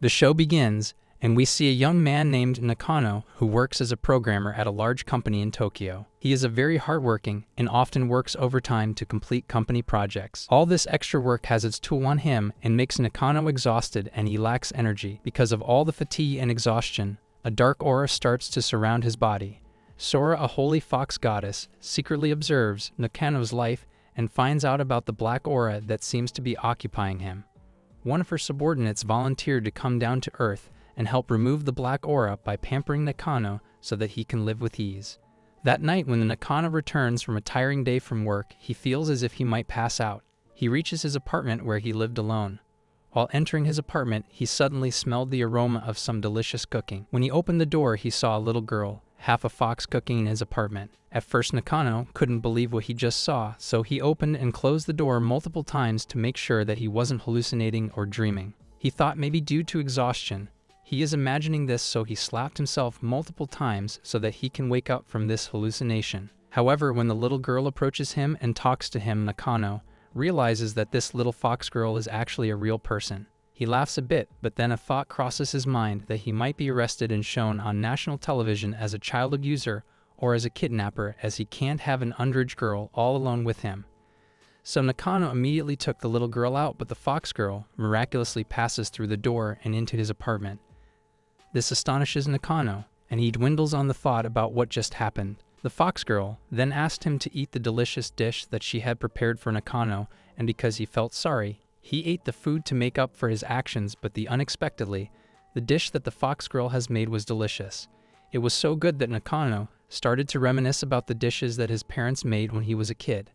The show begins, and we see a young man named Nakano who works as a programmer at a large company in Tokyo. He is a very hardworking and often works overtime to complete company projects. All this extra work has its toll on him and makes Nakano exhausted, and he lacks energy. Because of all the fatigue and exhaustion, a dark aura starts to surround his body. Sora, a holy fox goddess, secretly observes Nakano's life and finds out about the black aura that seems to be occupying him. One of her subordinates volunteered to come down to Earth and help remove the black aura by pampering Nakano so that he can live with ease. That night, when the Nakano returns from a tiring day from work, he feels as if he might pass out. He reaches his apartment where he lived alone. While entering his apartment, he suddenly smelled the aroma of some delicious cooking. When he opened the door, he saw a little girl, half a fox, cooking in his apartment. At first, Nakano couldn't believe what he just saw, so he opened and closed the door multiple times to make sure that he wasn't hallucinating or dreaming. He thought maybe due to exhaustion, he is imagining this, so he slapped himself multiple times so that he can wake up from this hallucination. However, when the little girl approaches him and talks to him, Nakano realizes that this little fox girl is actually a real person. He laughs a bit, but then a thought crosses his mind that he might be arrested and shown on national television as a child abuser or as a kidnapper, as he can't have an underage girl all alone with him. So Nakano immediately took the little girl out, but the fox girl miraculously passes through the door and into his apartment. This astonishes Nakano, and he dwindles on the thought about what just happened. The fox girl then asked him to eat the delicious dish that she had prepared for Nakano, and because he felt sorry, he ate the food to make up for his actions, but unexpectedly, the dish that the fox girl has made was delicious. It was so good that Nakano started to reminisce about the dishes that his parents made when he was a kid.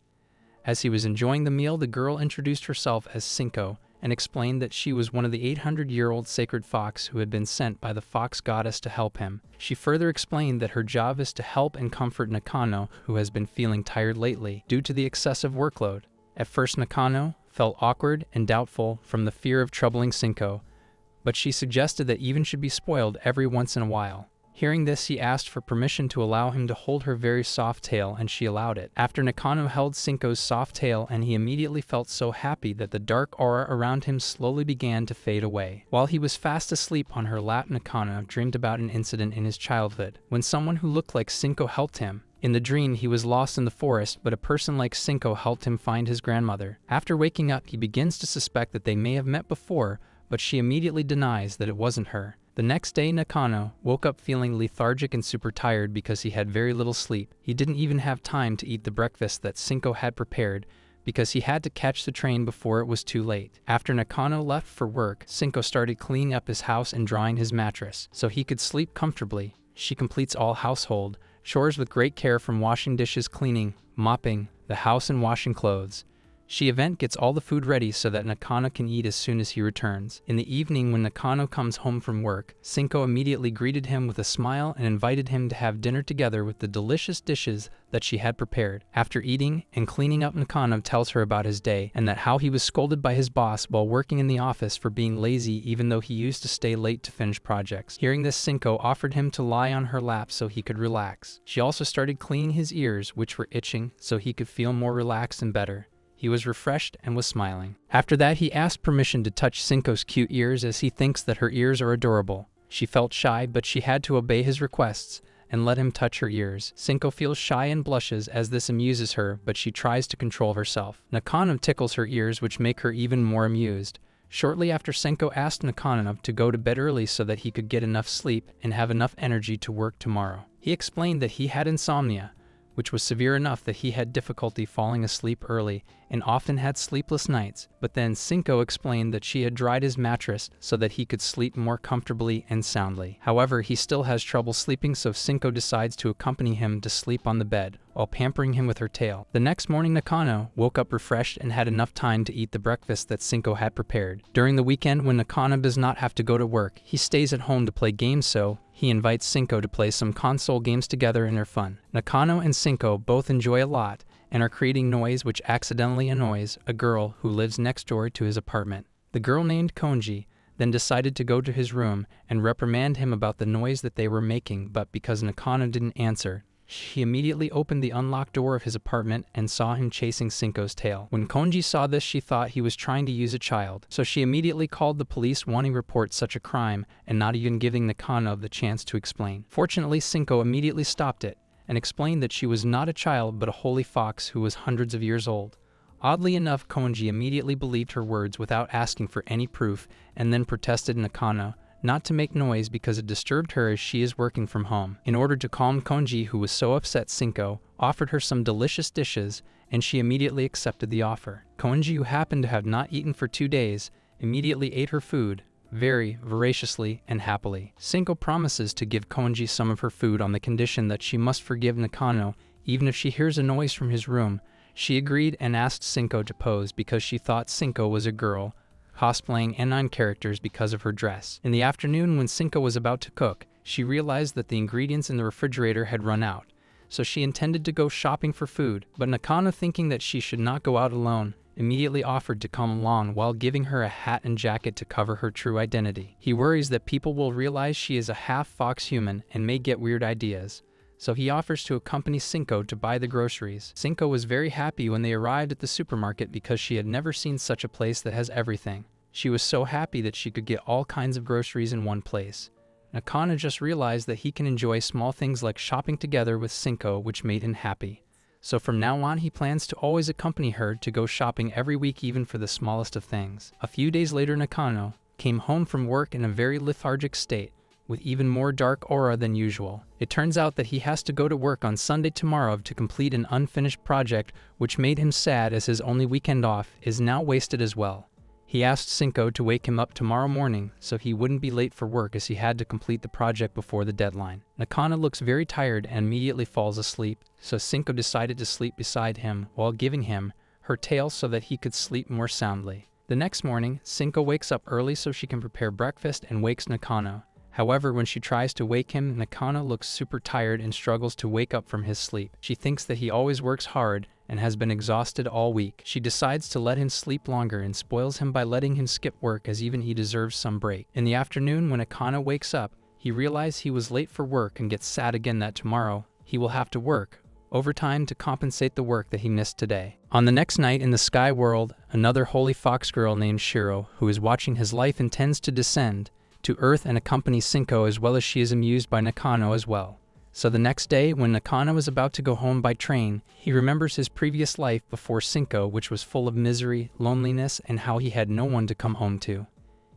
As he was enjoying the meal, the girl introduced herself as Senko and explained that she was one of the 800-year-old sacred fox who had been sent by the fox goddess to help him. She further explained that her job is to help and comfort Nakano, who has been feeling tired lately due to the excessive workload. At first, Nakano felt awkward and doubtful from the fear of troubling Senko, but she suggested that even should be spoiled every once in a while. Hearing this, he asked for permission to allow him to hold her very soft tail, and she allowed it. After Nakano held Senko's soft tail, and he immediately felt so happy that the dark aura around him slowly began to fade away. While he was fast asleep on her lap, Nakano dreamed about an incident in his childhood, when someone who looked like Senko helped him. In the dream, he was lost in the forest, but a person like Senko helped him find his grandmother. After waking up, he begins to suspect that they may have met before, but she immediately denies that it wasn't her. The next day, Nakano woke up feeling lethargic and super tired because he had very little sleep. He didn't even have time to eat the breakfast that Senko had prepared because he had to catch the train before it was too late. After Nakano left for work, Senko started cleaning up his house and drying his mattress so he could sleep comfortably. She completes all household chores with great care, from washing dishes, cleaning, mopping the house, and washing clothes. She gets all the food ready so that Nakano can eat as soon as he returns. In the evening, when Nakano comes home from work, Senko immediately greeted him with a smile and invited him to have dinner together with the delicious dishes that she had prepared. After eating and cleaning up, Nakano tells her about his day and that how he was scolded by his boss while working in the office for being lazy, even though he used to stay late to finish projects. Hearing this, Senko offered him to lie on her lap so he could relax. She also started cleaning his ears, which were itching, so he could feel more relaxed and better. He was refreshed and was smiling. After that, he asked permission to touch Senko's cute ears, as he thinks that her ears are adorable. She felt shy, but she had to obey his requests and let him touch her ears. Senko feels shy and blushes as this amuses her, but she tries to control herself. Nakano tickles her ears, which make her even more amused. Shortly after, Senko asked Nakano to go to bed early so that he could get enough sleep and have enough energy to work tomorrow. He explained that he had insomnia, which was severe enough that he had difficulty falling asleep early and often had sleepless nights. But then Senko explained that she had dried his mattress so that he could sleep more comfortably and soundly. However, he still has trouble sleeping, so Senko decides to accompany him to sleep on the bed while pampering him with her tail. The next morning, Nakano woke up refreshed and had enough time to eat the breakfast that Senko had prepared. During the weekend, when Nakano does not have to go to work, he stays at home to play games, so he invites Senko to play some console games together in their fun. Nakano and Senko both enjoy a lot and are creating noise which accidentally annoys a girl who lives next door to his apartment. The girl, named Konji, then decided to go to his room and reprimand him about the noise that they were making, but because Nakano didn't answer, She immediately opened the unlocked door of his apartment and saw him chasing Senko's tail. When Konji saw this, she thought he was trying to use a child, so she immediately called the police wanting to report such a crime and not even giving Nakano the chance to explain. Fortunately, Senko immediately stopped it and explained that she was not a child but a holy fox who was hundreds of years old. Oddly enough, Konji immediately believed her words without asking for any proof and then protested Nakano not to make noise because it disturbed her as she is working from home. In order to calm Konji, who was so upset, Senko offered her some delicious dishes and she immediately accepted the offer. Konji, who happened to have not eaten for 2 days, immediately ate her food very voraciously and happily. Senko promises to give Konji some of her food on the condition that she must forgive Nakano even if she hears a noise from his room. She agreed and asked Senko to pose because she thought Senko was a girl, cosplaying N9 characters because of her dress. In the afternoon, when Senko was about to cook, she realized that the ingredients in the refrigerator had run out, so she intended to go shopping for food, but Nakano, thinking that she should not go out alone, immediately offered to come along while giving her a hat and jacket to cover her true identity. He worries that people will realize she is a half-fox human and may get weird ideas, so he offers to accompany Senko to buy the groceries. Senko was very happy when they arrived at the supermarket because she had never seen such a place that has everything. She was so happy that she could get all kinds of groceries in one place. Nakano just realized that he can enjoy small things like shopping together with Senko, which made him happy. So from now on, he plans to always accompany her to go shopping every week, even for the smallest of things. A few days later, Nakano came home from work in a very lethargic state, with even more dark aura than usual. It turns out that he has to go to work on Sunday tomorrow to complete an unfinished project, which made him sad as his only weekend off is now wasted as well. He asked Senko to wake him up tomorrow morning so he wouldn't be late for work as he had to complete the project before the deadline. Nakano looks very tired and immediately falls asleep, so Senko decided to sleep beside him while giving him her tail so that he could sleep more soundly. The next morning, Senko wakes up early so she can prepare breakfast and wakes Nakano. However, when she tries to wake him, Nakano looks super tired and struggles to wake up from his sleep. She thinks that he always works hard and has been exhausted all week. She decides to let him sleep longer and spoils him by letting him skip work, as even he deserves some break. In the afternoon, when Nakano wakes up, he realizes he was late for work and gets sad again that tomorrow he will have to work overtime to compensate the work that he missed today. On the next night in the sky world, another holy fox girl named Shiro, who is watching his life, intends to descend to Earth and accompany Senko, as well as she is amused by Nakano as well. So the next day, when Nakano is about to go home by train, he remembers his previous life before Senko, which was full of misery, loneliness, and how he had no one to come home to.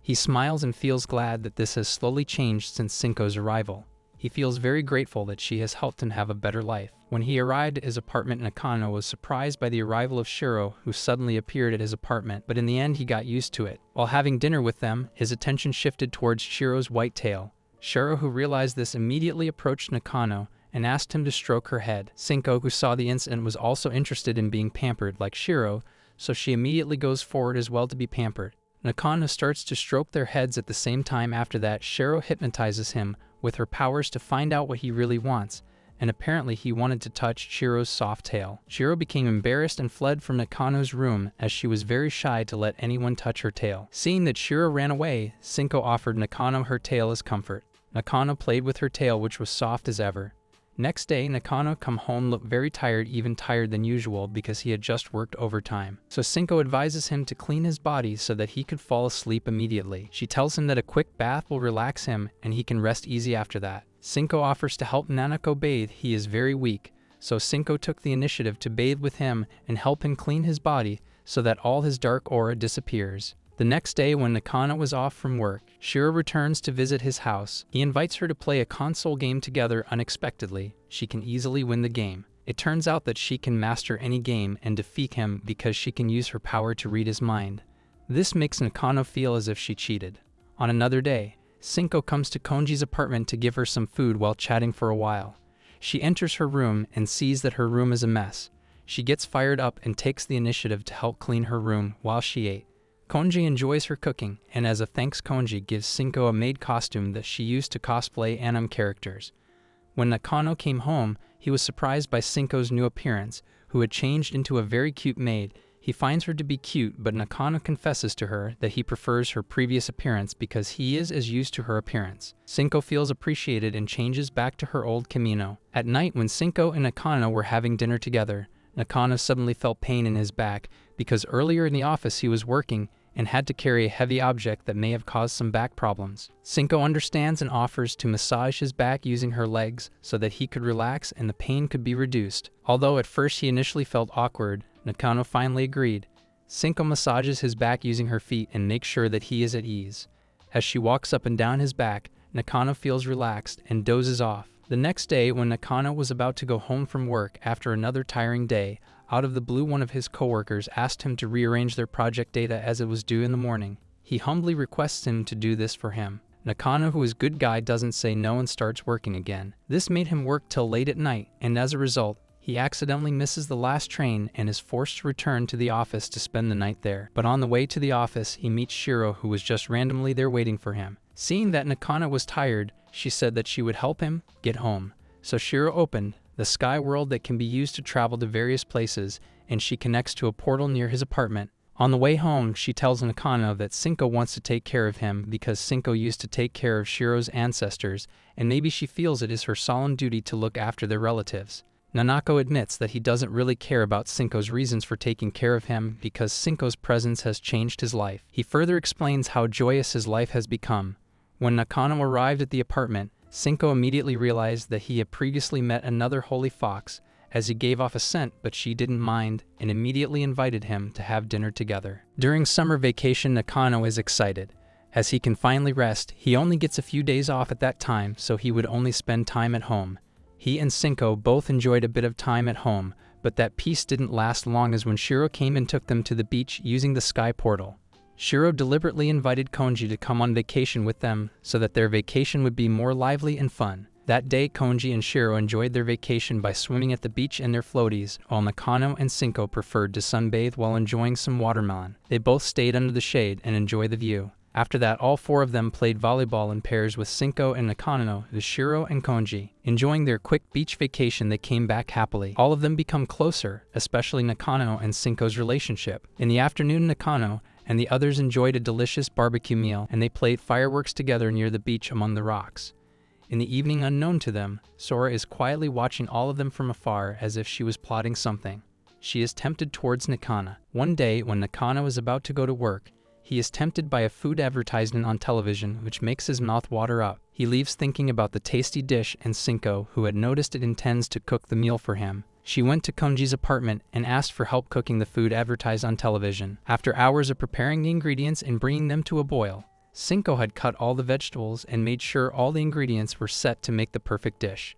He smiles and feels glad that this has slowly changed since Senko's arrival. He feels very grateful that she has helped him have a better life. When he arrived at his apartment, Nakano was surprised by the arrival of Shiro, who suddenly appeared at his apartment, but in the end he got used to it. While having dinner with them, his attention shifted towards Shiro's white tail. Shiro, who realized this, immediately approached Nakano and asked him to stroke her head. Senko, who saw the incident, was also interested in being pampered like Shiro, so she immediately goes forward as well to be pampered. Nakano starts to stroke their heads at the same time. After that, Shiro hypnotizes him with her powers to find out what he really wants, and apparently he wanted to touch Shiro's soft tail. Shiro became embarrassed and fled from Nakano's room as she was very shy to let anyone touch her tail. Seeing that Shiro ran away, Senko offered Nakano her tail as comfort. Nakano played with her tail, which was soft as ever. Next day, Nakano come home looked very tired, even tired than usual because he had just worked overtime. So Senko advises him to clean his body so that he could fall asleep immediately. She tells him that a quick bath will relax him and he can rest easy after that. Senko offers to help Nanako bathe. He is very weak, so Senko took the initiative to bathe with him and help him clean his body so that all his dark aura disappears. The next day, when Nakano was off from work, Shiro returns to visit his house. He invites her to play a console game together unexpectedly. She can easily win the game. It turns out that she can master any game and defeat him because she can use her power to read his mind. This makes Nakano feel as if she cheated. On another day, Senko comes to Konji's apartment to give her some food while chatting for a while. She enters her room and sees that her room is a mess. She gets fired up and takes the initiative to help clean her room while she ate. Konji enjoys her cooking, and as a thanks, Konji gives Senko a maid costume that she used to cosplay anime characters. When Nakano came home, he was surprised by Senko's new appearance, who had changed into a very cute maid. He He finds her to be cute, but Nakano confesses to her that he prefers her previous appearance because he is as used to her appearance. Senko feels appreciated and changes back to her old kimono. At night, when Senko and Nakano were having dinner together, Nakano suddenly felt pain in his back because earlier in the office he was working and had to carry a heavy object that may have caused some back problems. Senko understands and offers to massage his back using her legs so that he could relax and the pain could be reduced. Although at first he initially felt awkward, Nakano finally agreed. Senko massages his back using her feet and makes sure that he is at ease. As she walks up and down his back, Nakano feels relaxed and dozes off. The next day, when Nakano was about to go home from work after another tiring day, out of the blue one of his coworkers asked him to rearrange their project data as it was due in the morning. He humbly requests him to do this for him. Nakano, who is good guy, doesn't say no and starts working again. This made him work till late at night, and as a result, he accidentally misses the last train and is forced to return to the office to spend the night there. But on the way to the office, he meets Shiro, who was just randomly there waiting for him. Seeing that Nakano was tired, she said that she would help him get home. So Shiro opened the sky world that can be used to travel to various places, and she connects to a portal near his apartment. On the way home, she tells Nakano that Senko wants to take care of him because Senko used to take care of Shiro's ancestors, and maybe she feels it is her solemn duty to look after their relatives. Nanako admits that he doesn't really care about Senko's reasons for taking care of him because Senko's presence has changed his life. He further explains how joyous his life has become. When Nakano arrived at the apartment, Senko immediately realized that he had previously met another holy fox, as he gave off a scent, but she didn't mind and immediately invited him to have dinner together. During summer vacation, Nakano is excited. As he can finally rest, he only gets a few days off at that time, so he would only spend time at home. He and Senko both enjoyed a bit of time at home, but that peace didn't last long as when Shiro came and took them to the beach using the sky portal. Shiro deliberately invited Konji to come on vacation with them so that their vacation would be more lively and fun. That day, Konji and Shiro enjoyed their vacation by swimming at the beach in their floaties, while Nakano and Senko preferred to sunbathe while enjoying some watermelon. They both stayed under the shade and enjoyed the view. After that, all four of them played volleyball in pairs with Senko and Nakano, with Shiro and Konji. Enjoying their quick beach vacation, they came back happily. All of them become closer, especially Nakano and Senko's relationship. In the afternoon, Nakano and the others enjoyed a delicious barbecue meal, and they played fireworks together near the beach among the rocks. In the evening, unknown to them, Sora is quietly watching all of them from afar as if she was plotting something. She is tempted towards Nakano. One day, when Nakano is about to go to work, he is tempted by a food advertisement on television, which makes his mouth water up. He leaves thinking about the tasty dish, and Senko, who had noticed it, intends to cook the meal for him. She went to Konji's apartment and asked for help cooking the food advertised on television. After hours of preparing the ingredients and bringing them to a boil, Senko had cut all the vegetables and made sure all the ingredients were set to make the perfect dish.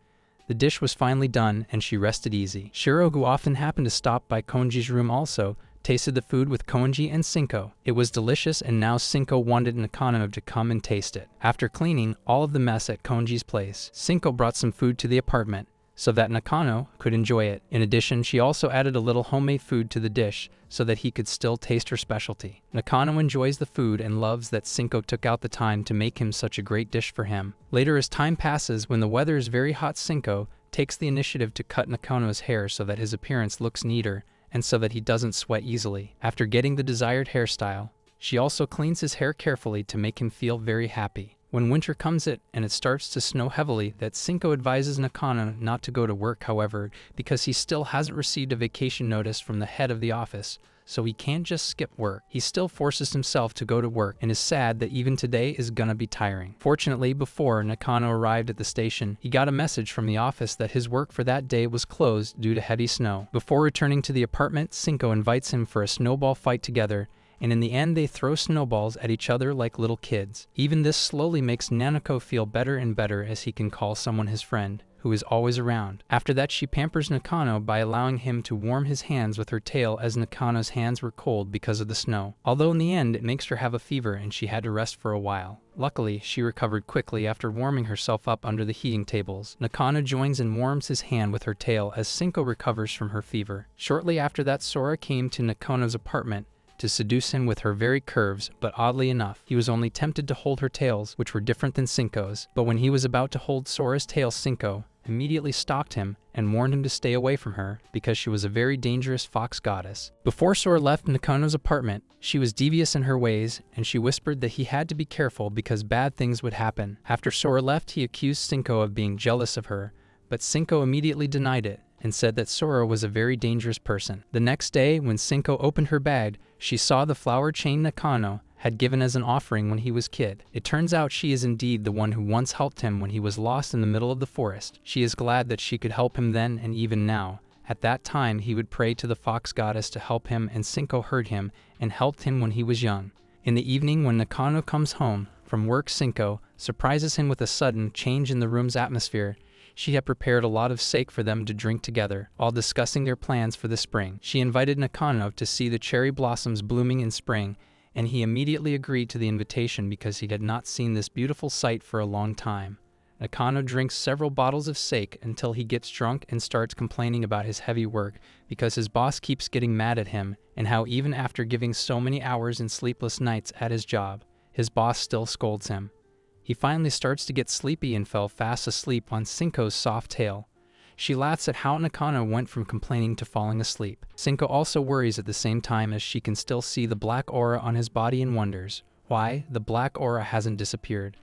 The dish was finally done, and she rested easy. Shiro, who often happened to stop by Konji's room, also tasted the food with Konji and Senko. It was delicious, and now Senko wanted Nakano to come and taste it. After cleaning all of the mess at Konji's place, Senko brought some food to the apartment so that Nakano could enjoy it. In addition, she also added a little homemade food to the dish so that he could still taste her specialty. Nakano enjoys the food and loves that Senko took out the time to make him such a great dish for him. Later, as time passes, when the weather is very hot, Senko takes the initiative to cut Nakano's hair so that his appearance looks neater and so that he doesn't sweat easily. After getting the desired hairstyle, she also cleans his hair carefully to make him feel very happy. When winter comes and it starts to snow heavily, that Senko advises Nakano not to go to work, however, because he still hasn't received a vacation notice from the head of the office, so he can't just skip work. He still forces himself to go to work and is sad that even today is gonna be tiring. Fortunately, before Nakano arrived at the station, he got a message from the office that his work for that day was closed due to heavy snow. Before returning to the apartment, Senko invites him for a snowball fight together, and in the end they throw snowballs at each other like little kids. Even this slowly makes Nanako feel better and better as he can call someone his friend, who is always around. After that, she pampers Nakano by allowing him to warm his hands with her tail, as Nakano's hands were cold because of the snow. Although in the end it makes her have a fever and she had to rest for a while. Luckily, she recovered quickly after warming herself up under the heating tables. Nakano joins and warms his hand with her tail as Senko recovers from her fever. Shortly after that, Sora came to Nakano's apartment to seduce him with her very curves, but oddly enough, he was only tempted to hold her tails, which were different than Senko's. But when he was about to hold Sora's tail, Senko immediately stalked him and warned him to stay away from her because she was a very dangerous fox goddess. Before Sora left Nakano's apartment, she was devious in her ways, and she whispered that he had to be careful because bad things would happen. After Sora left, he accused Senko of being jealous of her, but Senko immediately denied it and said that Sora was a very dangerous person. The next day, when Senko opened her bag, she saw the flower chain Nakano had given as an offering when he was a kid. It turns out she is indeed the one who once helped him when he was lost in the middle of the forest. She is glad that she could help him then and even now. At that time, he would pray to the fox goddess to help him, and Senko heard him and helped him when he was young. In the evening, when Nakano comes home from work, Senko surprises him with a sudden change in the room's atmosphere. She had prepared a lot of sake for them to drink together, while discussing their plans for the spring. She invited Nakano to see the cherry blossoms blooming in spring, and he immediately agreed to the invitation because he had not seen this beautiful sight for a long time. Nakano drinks several bottles of sake until he gets drunk and starts complaining about his heavy work because his boss keeps getting mad at him, and how even after giving so many hours and sleepless nights at his job, his boss still scolds him. He finally starts to get sleepy and fell fast asleep on Senko's soft tail. She laughs at how Nakano went from complaining to falling asleep. Senko also worries at the same time as she can still see the black aura on his body and wonders why the black aura hasn't disappeared.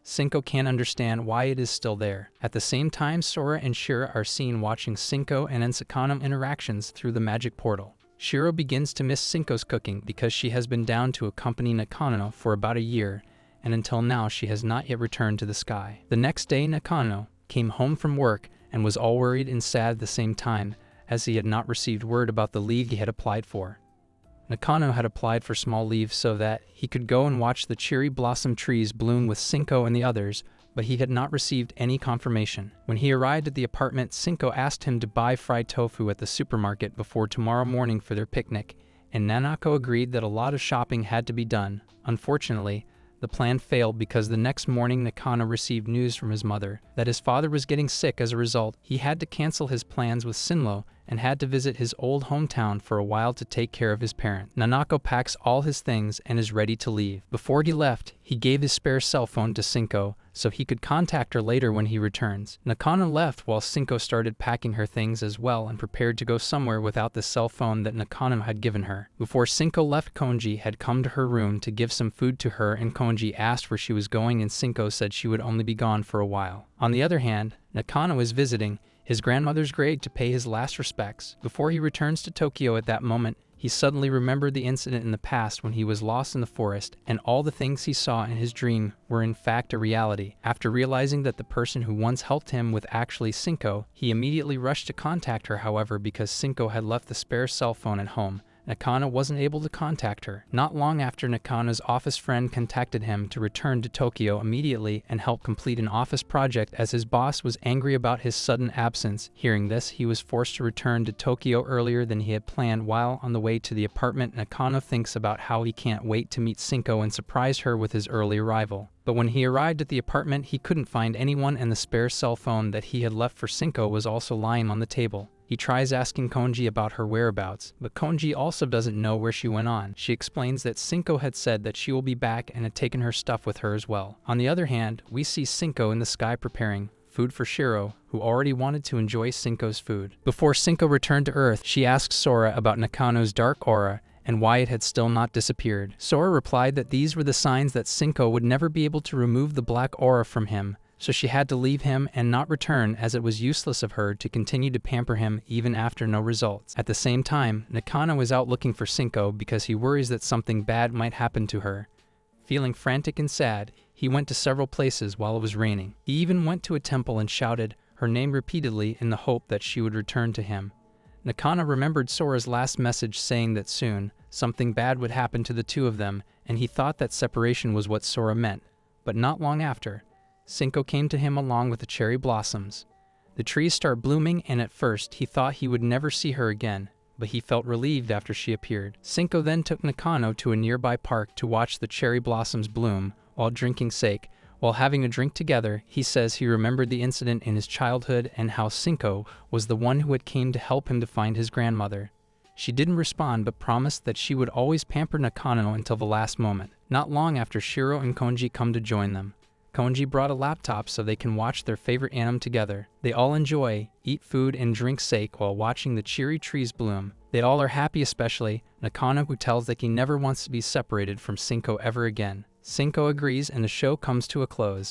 Senko can't understand why it is still there. At the same time, Sora and Shiro are seen watching Senko and Ensakano interactions through the magic portal. Shiro begins to miss Senko's cooking because she has been down to accompany Nakano for about a year, and until now she has not yet returned to the sky. The next day, Nakano came home from work and was all worried and sad at the same time, as he had not received word about the leave he had applied for. Nakano had applied for small leave so that he could go and watch the cherry blossom trees bloom with Senko and the others, but he had not received any confirmation. When he arrived at the apartment, Senko asked him to buy fried tofu at the supermarket before tomorrow morning for their picnic, and Nanako agreed that a lot of shopping had to be done. Unfortunately, the plan failed because the next morning Nakano received news from his mother that his father was getting sick. As a result, he had to cancel his plans with Sinlo and had to visit his old hometown for a while to take care of his parent. Nanako packs all his things and is ready to leave. Before he left, he gave his spare cell phone to Senko so he could contact her later when he returns. Nakano left while Senko started packing her things as well and prepared to go somewhere without the cell phone that Nakano had given her. Before Senko left, Konji had come to her room to give some food to her, and Konji asked where she was going, and Senko said she would only be gone for a while. On the other hand, Nakano is visiting his grandmother's grave to pay his last respects. Before he returns to Tokyo at that moment, he suddenly remembered the incident in the past when he was lost in the forest, and all the things he saw in his dream were in fact a reality. After realizing that the person who once helped him was actually Senko, he immediately rushed to contact her. However, because Senko had left the spare cell phone at home, Nakano wasn't able to contact her. Not long after, Nakano's office friend contacted him to return to Tokyo immediately and help complete an office project, as his boss was angry about his sudden absence. Hearing this, he was forced to return to Tokyo earlier than he had planned. While on the way to the apartment, Nakano thinks about how he can't wait to meet Senko and surprise her with his early arrival. But when he arrived at the apartment, he couldn't find anyone, and the spare cell phone that he had left for Senko was also lying on the table. He tries asking Konji about her whereabouts, but Konji also doesn't know where she went on. She explains that Senko had said that she will be back and had taken her stuff with her as well. On the other hand, we see Senko in the sky preparing food for Shiro, who already wanted to enjoy Senko's food. Before Senko returned to Earth, she asks Sora about Nakano's dark aura and why it had still not disappeared. Sora replied that these were the signs that Senko would never be able to remove the black aura from him, so she had to leave him and not return, as it was useless of her to continue to pamper him even after no results. At the same time, Nakano is out looking for Senko because he worries that something bad might happen to her. Feeling frantic and sad, he went to several places while it was raining. He even went to a temple and shouted her name repeatedly in the hope that she would return to him. Nakano remembered Sora's last message saying that soon something bad would happen to the two of them, and he thought that separation was what Sora meant. But not long after, Senko came to him along with the cherry blossoms. The trees start blooming, and at first he thought he would never see her again, but he felt relieved after she appeared. Senko then took Nakano to a nearby park to watch the cherry blossoms bloom while drinking sake. While having a drink together, he says he remembered the incident in his childhood and how Senko was the one who had came to help him to find his grandmother. She didn't respond but promised that she would always pamper Nakano until the last moment. Not long after, Shiro and Konji come to join them. Konji brought a laptop so they can watch their favorite anime together. They all enjoy, eat food and drink sake while watching the cherry trees bloom. They all are happy, especially Nakano, who tells that he never wants to be separated from Senko ever again. Senko agrees and the show comes to a close.